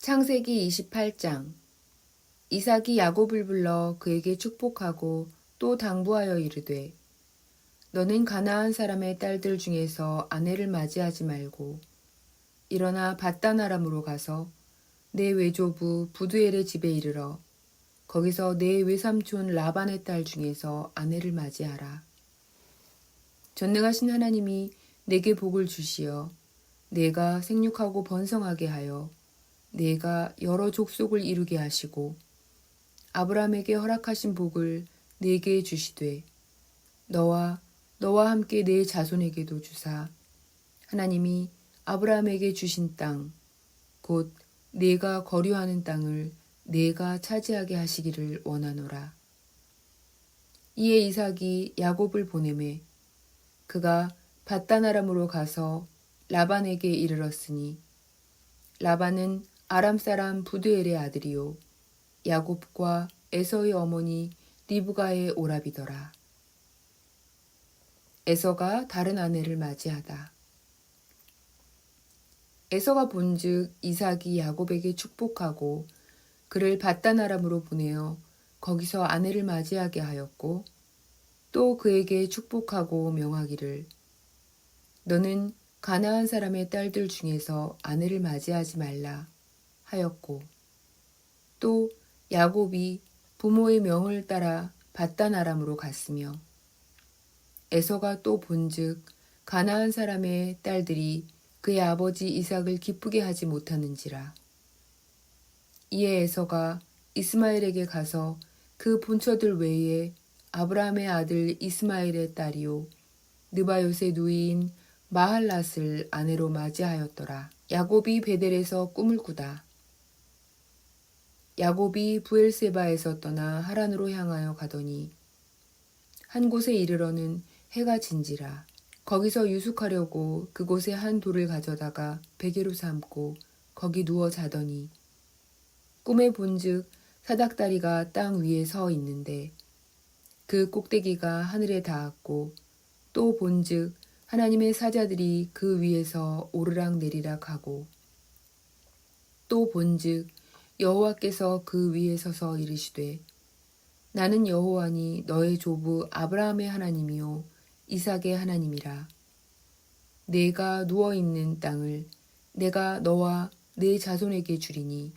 창세기 28장. 이삭이 야곱을 불러 그에게 축복하고 또 당부하여 이르되 너는 가나안 사람의 딸들 중에서 아내를 맞이하지 말고 일어나 밧단 아람으로 가서 내 외조부 부두엘의 집에 이르러 거기서 내 외삼촌 라반의 딸 중에서 아내를 맞이하라. 전능하신 하나님이 내게 복을 주시어 내가 생육하고 번성하게 하여 내가 여러 족속을 이루게 하시고 아브라함에게 허락하신 복을 내게 주시되 너와 함께 내 자손에게도 주사 하나님이 아브라함에게 주신 땅 곧 내가 거류하는 땅을 내가 차지하게 하시기를 원하노라. 이에 이삭이 야곱을 보내매 그가 밧단 아람으로 가서 라반에게 이르렀으니 라반은 아람 사람 부드엘의 아들이요 야곱과 에서의 어머니 리브가의 오라비더라. 에서가 다른 아내를 맞이하다. 에서가 본즉 이삭이 야곱에게 축복하고 그를 밧단 아람으로 보내어 거기서 아내를 맞이하게 하였고 또 그에게 축복하고 명하기를 너는 가나안 사람의 딸들 중에서 아내를 맞이하지 말라 하였고 또 야곱이 부모의 명을 따라 밧단 아람으로 갔으며 에서가 또 본즉 가나안 사람의 딸들이 그의 아버지 이삭을 기쁘게 하지 못하는지라. 이에 에서가 이스마엘에게 가서 그 본처들 외에 아브라함의 아들 이스마엘의 딸이요 느바요의 누이인 마할랏을 아내로 맞이하였더라. 야곱이 베델에서 꿈을 꾸다. 야곱이 부엘세바에서 떠나 하란으로 향하여 가더니 한 곳에 이르러는 해가 진지라. 거기서 유숙하려고 그곳에 한 돌을 가져다가 베개로 삼고 거기 누워 자더니 꿈에 본즉 사닥다리가 땅 위에 서 있는데 그 꼭대기가 하늘에 닿았고 또 본즉 하나님의 사자들이 그 위에서 오르락 내리락 하고 또 본즉 여호와께서 그 위에 서서 이르시되 나는 여호와니 너의 조부 아브라함의 하나님이요 이삭의 하나님이라. 내가 누워있는 땅을 내가 너와 네 자손에게 주리니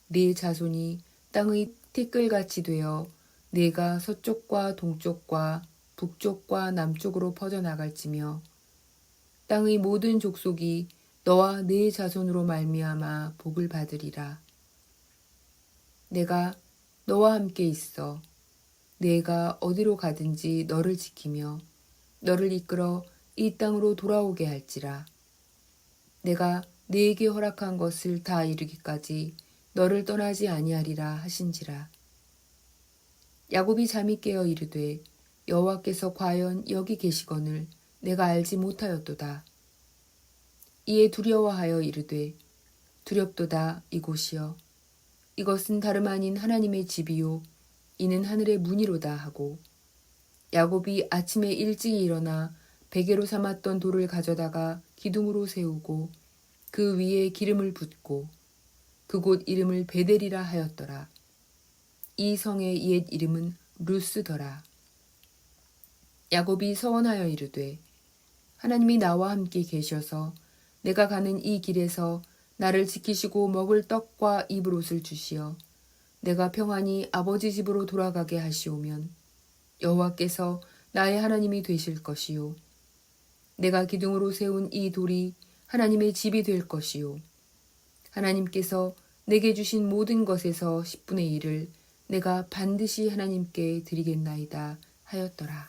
네 자손이 땅의 티끌같이 되어 내가 서쪽과 동쪽과 북쪽과 남쪽으로 퍼져나갈지며 땅의 모든 족속이 너와 네 자손으로 말미암아 복을 받으리라. 내가 너와 함께 있어 내가 어디로 가든지 너를 지키며 너를 이끌어 이 땅으로 돌아오게 할지라. 내가 네게 허락한 것을 다 이루기까지 너를 떠나지 아니하리라 하신지라. 야곱이 잠이 깨어 이르되 여호와께서 과연 여기 계시거늘 내가 알지 못하였도다. 이에 두려워하여 이르되 두렵도다 이곳이여 이것은 다름 아닌 하나님의 집이요 이는 하늘의 문이로다 하고 야곱이 아침에 일찍 일어나 베개로 삼았던 돌을 가져다가 기둥으로 세우고 그 위에 기름을 붓고 그곳 이름을 베델이라 하였더라. 이 성의 옛 이름은 루스더라. 야곱이 서원하여 이르되 하나님이 나와 함께 계셔서 내가 가는 이 길에서 나를 지키시고 먹을 떡과 입을 옷을 주시어 내가 평안히 아버지 집으로 돌아가게 하시오면 여호와께서 나의 하나님이 되실 것이요 내가 기둥으로 세운 이 돌이 하나님의 집이 될 것이요 하나님께서 내게 주신 모든 것에서 10분의 1을 내가 반드시 하나님께 드리겠나이다 하였더라.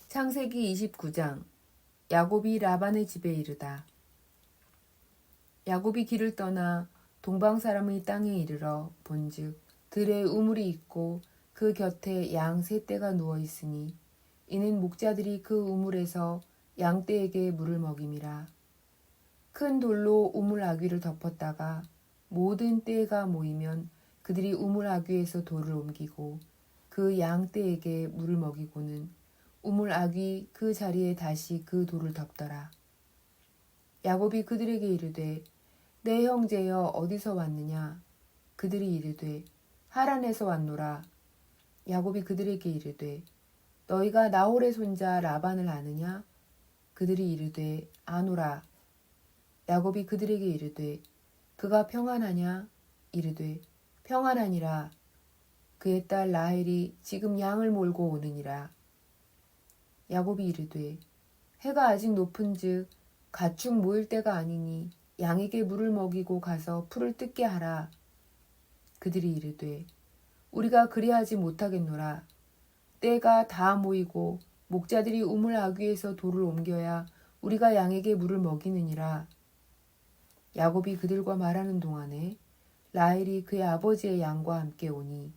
창세기 29장. 야곱이 라반의 집에 이르다. 야곱이 길을 떠나 동방 사람의 땅에 이르러 본즉 들에 우물이 있고 그 곁에 양 세 떼가 누워 있으니 이는 목자들이 그 우물에서 양떼에게 물을 먹임이라. 큰 돌로 우물 아귀를 덮었다가 모든 떼가 모이면 그들이 우물 아귀에서 돌을 옮기고 그 양떼에게 물을 먹이고는 우물 아귀 그 자리에 다시 그 돌을 덮더라. 야곱이 그들에게 이르되 내 형제여 어디서 왔느냐? 그들이 이르되 하란에서 왔노라. 야곱이 그들에게 이르되 너희가 나홀의 손자 라반을 아느냐? 그들이 이르되 아노라. 야곱이 그들에게 이르되 그가 평안하냐? 이르되 평안하니라. 그의 딸 라헬이 지금 양을 몰고 오느니라. 야곱이 이르되 해가 아직 높은즉 가축 모일 때가 아니니 양에게 물을 먹이고 가서 풀을 뜯게 하라. 그들이 이르되 우리가 그리하지 못하겠노라. 때가 다 모이고 목자들이 우물 아귀에서 돌을 옮겨야 우리가 양에게 물을 먹이느니라. 야곱이 그들과 말하는 동안에 라헬이 그의 아버지의 양과 함께 오니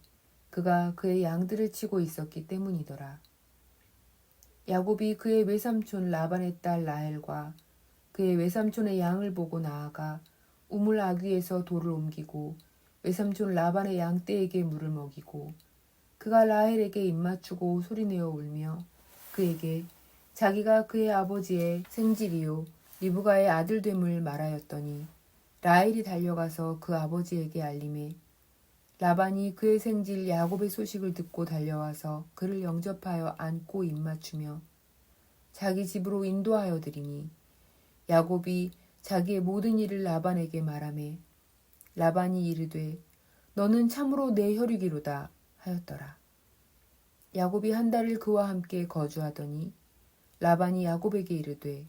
그가 그의 양들을 치고 있었기 때문이더라. 야곱이 그의 외삼촌 라반의 딸 라헬과 그의 외삼촌의 양을 보고 나아가 우물 아귀에서 돌을 옮기고 외삼촌 라반의 양떼에게 물을 먹이고 그가 라헬에게 입맞추고 소리내어 울며 그에게 자기가 그의 아버지의 생질이요 리브가의 아들됨을 말하였더니 라헬이 달려가서 그 아버지에게 알림해 라반이 그의 생질 야곱의 소식을 듣고 달려와서 그를 영접하여 안고 입맞추며 자기 집으로 인도하여 드리니 야곱이 자기의 모든 일을 라반에게 말하매 라반이 이르되 너는 참으로 내 혈육이로다 하였더라. 야곱이 한 달을 그와 함께 거주하더니 라반이 야곱에게 이르되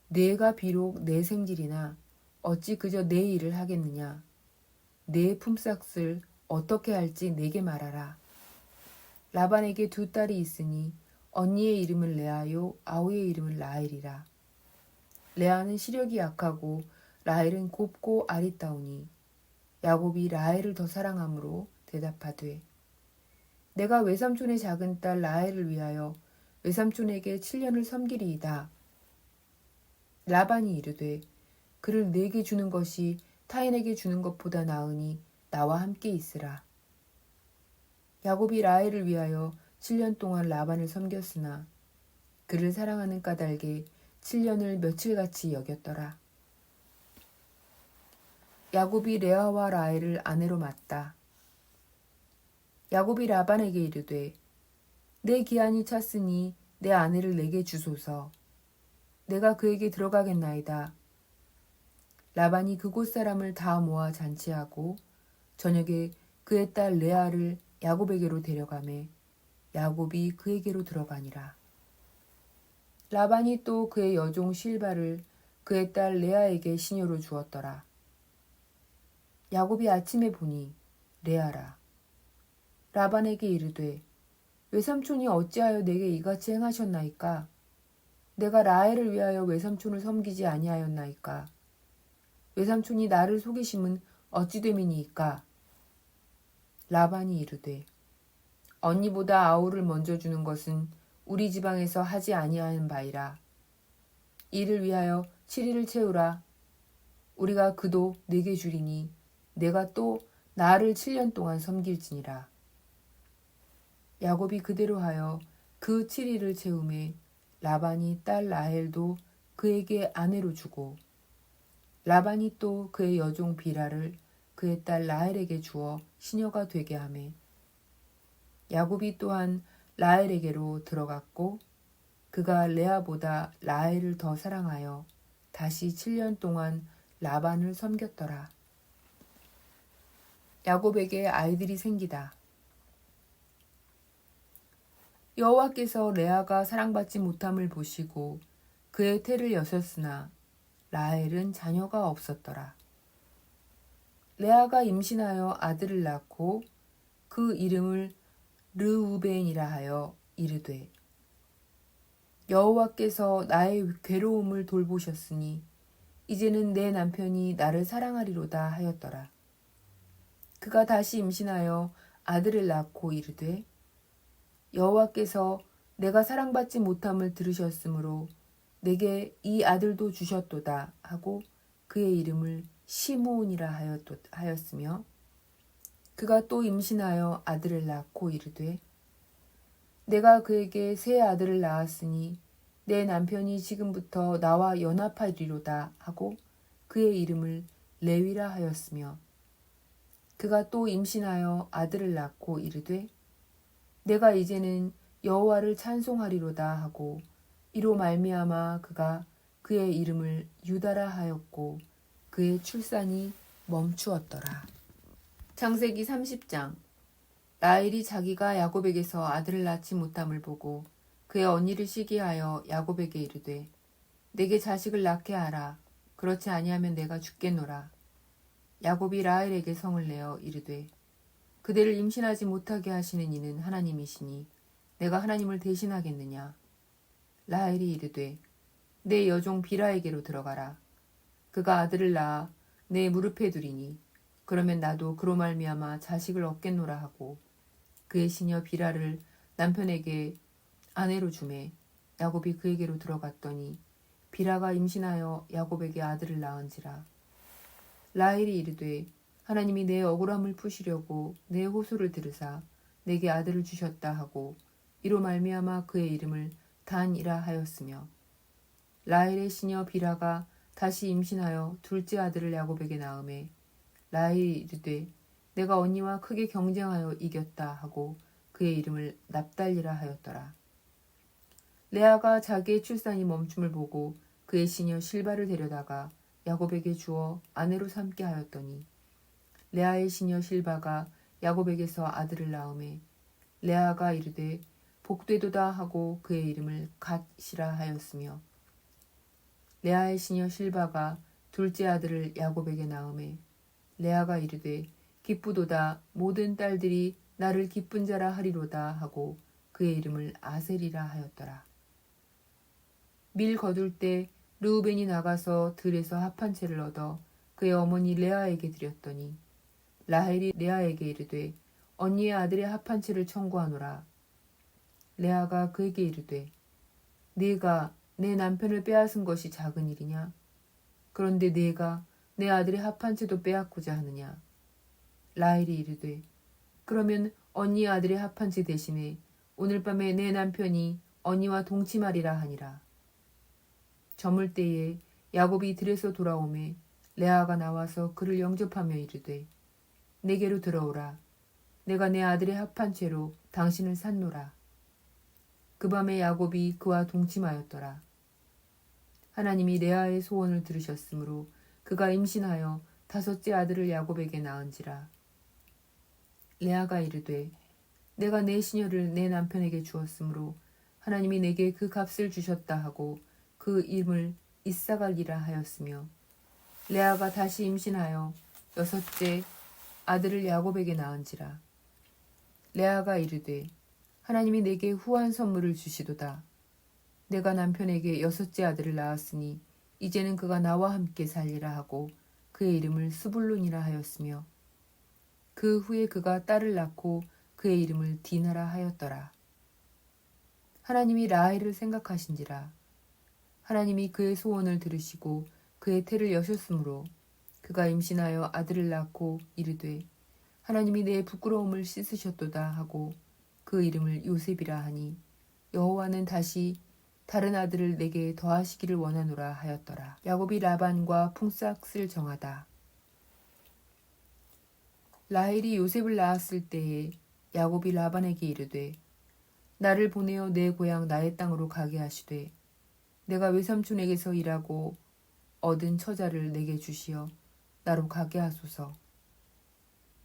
내가 비록 내 생질이나 어찌 그저 내 일을 하겠느냐. 내 품삯을 어떻게 할지 내게 말하라. 라반에게 두 딸이 있으니 언니의 이름은 레아요 아우의 이름은 라헬이라. 레아는 시력이 약하고 라헬은 곱고 아리따우니 야곱이 라헬을 더 사랑하므로 대답하되 내가 외삼촌의 작은 딸 라헬을 위하여 외삼촌에게 7년을 섬기리이다. 라반이 이르되 그를 내게 주는 것이 타인에게 주는 것보다 나으니 나와 함께 있으라. 야곱이 라헬을 위하여 7년 동안 라반을 섬겼으나 그를 사랑하는 까닭에 7년을 며칠같이 여겼더라. 야곱이 레아와 라헬을 아내로 맞다. 야곱이 라반에게 이르되 내 기한이 찼으니 내 아내를 내게 주소서. 내가 그에게 들어가겠나이다. 라반이 그곳 사람을 다 모아 잔치하고 저녁에 그의 딸 레아를 야곱에게로 데려가매 야곱이 그에게로 들어가니라. 라반이 또 그의 여종 실바를 그의 딸 레아에게 시녀로 주었더라. 야곱이 아침에 보니 레아라. 라반에게 이르되 외삼촌이 어찌하여 내게 이같이 행하셨나이까? 내가 라헬을 위하여 외삼촌을 섬기지 아니하였나이까? 외삼촌이 나를 속이심은 어찌 됨이니이까? 라반이 이르되 언니보다 아우를 먼저 주는 것은 우리 지방에서 하지 아니하는 바이라. 이를 위하여 7일을 채우라. 우리가 그도 내게 주리니 내가 또 나를 7년 동안 섬길지니라. 야곱이 그대로 하여 그 7일을 채우매 라반이 딸 라헬도 그에게 아내로 주고 라반이 또 그의 여종 비라를 그의 딸 라헬에게 주어 시녀가 되게 하매 야곱이 또한 라헬에게로 들어갔고 그가 레아보다 라헬을 더 사랑하여 다시 7년 동안 라반을 섬겼더라. 야곱에게 아이들이 생기다. 여호와께서 레아가 사랑받지 못함을 보시고 그의 태를 여셨으나 라헬은 자녀가 없었더라. 레아가 임신하여 아들을 낳고 그 이름을 르우벤이라 하여 이르되 여호와께서 나의 괴로움을 돌보셨으니 이제는 내 남편이 나를 사랑하리로다 하였더라. 그가 다시 임신하여 아들을 낳고 이르되 여호와께서 내가 사랑받지 못함을 들으셨으므로 내게 이 아들도 주셨도다 하고 그의 이름을 시므온이라 하였으며 그가 또 임신하여 아들을 낳고 이르되 내가 그에게 새 아들을 낳았으니 내 남편이 지금부터 나와 연합하리로다 하고 그의 이름을 레위라 하였으며 그가 또 임신하여 아들을 낳고 이르되 내가 이제는 여호와를 찬송하리로다 하고 이로 말미암아 그가 그의 이름을 유다라 하였고 그의 출산이 멈추었더라. 창세기 30장. 라헬이 자기가 야곱에게서 아들을 낳지 못함을 보고 그의 언니를 시기하여 야곱에게 이르되 내게 자식을 낳게 하라. 그렇지 아니하면 내가 죽겠노라. 야곱이 라헬에게 성을 내어 이르되 그대를 임신하지 못하게 하시는 이는 하나님이시니 내가 하나님을 대신하겠느냐. 라헬이 이르되 내 여종 비라에게로 들어가라. 그가 아들을 낳아 내 무릎에 두리니 그러면 나도 그로 말미암아 자식을 얻겠노라 하고 그의 시녀 비라를 남편에게 아내로 주매 야곱이 그에게로 들어갔더니 비라가 임신하여 야곱에게 아들을 낳은지라. 라헬이 이르되 하나님이 내 억울함을 푸시려고 내 호소를 들으사 내게 아들을 주셨다 하고 이로 말미암아 그의 이름을 단이라 하였으며 라헬의 시녀 비라가 다시 임신하여 둘째 아들을 야곱에게 낳음에 라헬이 이르되 내가 언니와 크게 경쟁하여 이겼다 하고 그의 이름을 납달리라 하였더라. 레아가 자기의 출산이 멈춤을 보고 그의 시녀 실바를 데려다가 야곱에게 주어 아내로 삼게 하였더니 레아의 시녀 실바가 야곱에게서 아들을 낳음에 레아가 이르되 복되도다 하고 그의 이름을 갓이라 하였으며 레아의 시녀 실바가 둘째 아들을 야곱에게 낳음에 레아가 이르되 기쁘도다 모든 딸들이 나를 기쁜 자라 하리로다 하고 그의 이름을 아셀이라 하였더라. 밀 거둘 때 르우벤이 나가서 들에서 합한 채를 얻어 그의 어머니 레아에게 드렸더니 라헬이 레아에게 이르되 언니의 아들의 합한 채를 청구하노라. 레아가 그에게 이르되 네가 내 남편을 빼앗은 것이 작은 일이냐? 그런데 네가 내 아들의 합한 채도 빼앗고자 하느냐? 라헬이 이르되 그러면 언니의 아들의 합한 채 대신에 오늘 밤에 내 남편이 언니와 동침하리라 하니라. 저물 때에 야곱이 들에서 돌아오매 레아가 나와서 그를 영접하며 이르되 내게로 들어오라. 내가 내 아들의 합한 채로 당신을 샀노라. 그 밤에 야곱이 그와 동침하였더라. 하나님이 레아의 소원을 들으셨으므로 그가 임신하여 다섯째 아들을 야곱에게 낳은지라. 레아가 이르되 내가 내 시녀를 내 남편에게 주었으므로 하나님이 내게 그 값을 주셨다 하고 그 이름을 이사갈이라 하였으며 레아가 다시 임신하여 여섯째 아들을 야곱에게 낳은지라. 레아가 이르되 하나님이 내게 후한 선물을 주시도다. 내가 남편에게 여섯째 아들을 낳았으니 이제는 그가 나와 함께 살리라 하고 그의 이름을 스불론이라 하였으며 그 후에 그가 딸을 낳고 그의 이름을 디나라 하였더라. 하나님이 라헬을 생각하신지라. 하나님이 그의 소원을 들으시고 그의 태를 여셨으므로 그가 임신하여 아들을 낳고 이르되 하나님이 내 부끄러움을 씻으셨도다 하고 그 이름을 요셉이라 하니 여호와는 다시 다른 아들을 내게 더하시기를 원하노라 하였더라. 야곱이 라반과 품삯을 정하다. 라헬이 요셉을 낳았을 때에 야곱이 라반에게 이르되 나를 보내어 내 고향 나의 땅으로 가게 하시되 내가 외삼촌에게서 일하고 얻은 처자를 내게 주시어 나로 가게 하소서.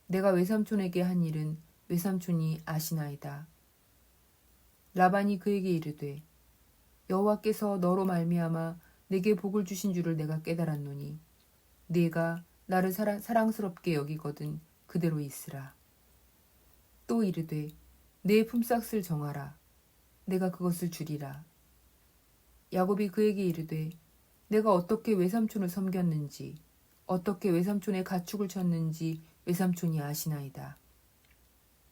내가 외삼촌에게 한 일은 외삼촌이 아시나이다. 라반이 그에게 이르되 여호와께서 너로 말미암아 내게 복을 주신 줄을 내가 깨달았노니 네가 나를 사랑스럽게 여기거든 그대로 있으라. 또 이르되 내 품삯을 정하라. 내가 그것을 주리라. 야곱이 그에게 이르되 내가 어떻게 외삼촌을 섬겼는지 어떻게 외삼촌의 가축을 쳤는지 외삼촌이 아시나이다.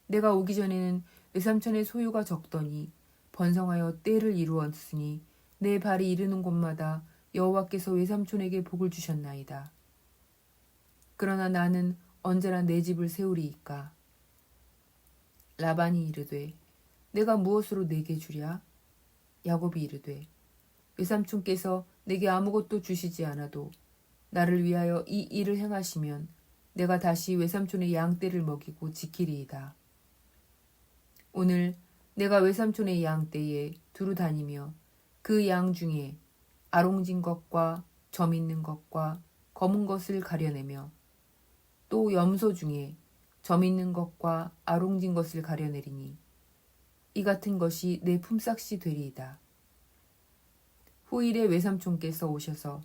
내가 오기 전에는 외삼촌의 소유가 적더니 번성하여 때를 이루었으니 내 발이 이르는 곳마다 여호와께서 외삼촌에게 복을 주셨나이다. 그러나 나는 언제나 내 집을 세우리이까. 라반이 이르되 내가 무엇으로 내게 주랴? 야곱이 이르되 외삼촌께서 내게 아무것도 주시지 않아도 나를 위하여 이 일을 행하시면 내가 다시 외삼촌의 양떼를 먹이고 지키리이다. 오늘 내가 외삼촌의 양떼에 두루 다니며 그 양 중에 아롱진 것과 점 있는 것과 검은 것을 가려내며 또 염소 중에 점 있는 것과 아롱진 것을 가려내리니 이 같은 것이 내 품삯이 되리이다. 후일에 외삼촌께서 오셔서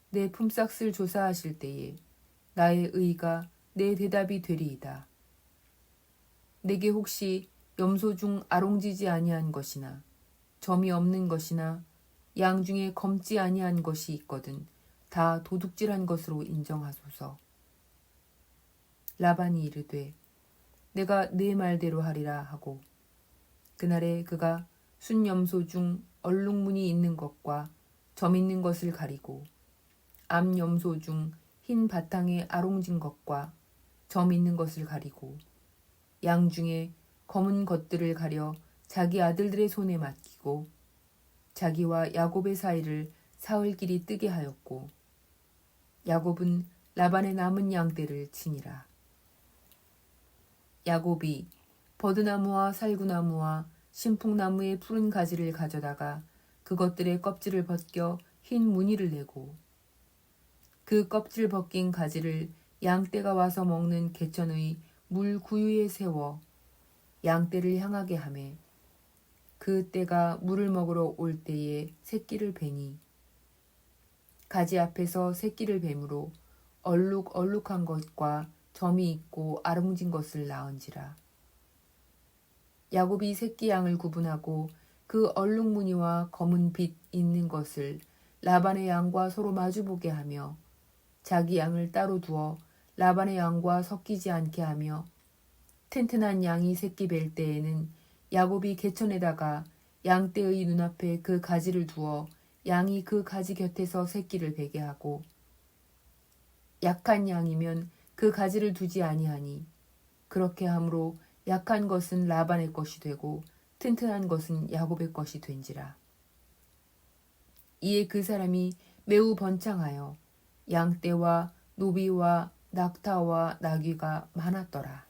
내 품삯을 조사하실 때에 나의 의가 내 대답이 되리이다. 내게 혹시 염소 중 아롱지지 아니한 것이나 점이 없는 것이나 양 중에 검지 아니한 것이 있거든 다 도둑질한 것으로 인정하소서. 라반이 이르되 내가 네 말대로 하리라 하고 그날에 그가 순염소 중 얼룩무늬 있는 것과 점 있는 것을 가리고 암염소 중 흰 바탕에 아롱진 것과 점 있는 것을 가리고 양 중에 검은 것들을 가려 자기 아들들의 손에 맡기고 자기와 야곱의 사이를 사흘 길이 뜨게 하였고 야곱은 라반의 남은 양떼를 치니라. 야곱이 버드나무와 살구나무와 신풍나무의 푸른 가지를 가져다가 그것들의 껍질을 벗겨 흰 무늬를 내고 그 껍질 벗긴 가지를 양떼가 와서 먹는 개천의 물 구유에 세워 양떼를 향하게 하매 그 떼가 물을 먹으러 올 때에 새끼를 베니 가지 앞에서 새끼를 뱀으로 얼룩얼룩한 것과 점이 있고 아롱진 것을 낳은지라. 야곱이 새끼 양을 구분하고 그 얼룩무늬와 검은 빛 있는 것을 라반의 양과 서로 마주보게 하며 자기 양을 따로 두어 라반의 양과 섞이지 않게 하며 튼튼한 양이 새끼 뵐 때에는 야곱이 개천에다가 양떼의 눈앞에 그 가지를 두어 양이 그 가지 곁에서 새끼를 베게 하고 약한 양이면 그 가지를 두지 아니하니 그렇게 함으로 약한 것은 라반의 것이 되고 튼튼한 것은 야곱의 것이 된지라. 이에 그 사람이 매우 번창하여 양떼와 노비와 낙타와 나귀가 많았더라.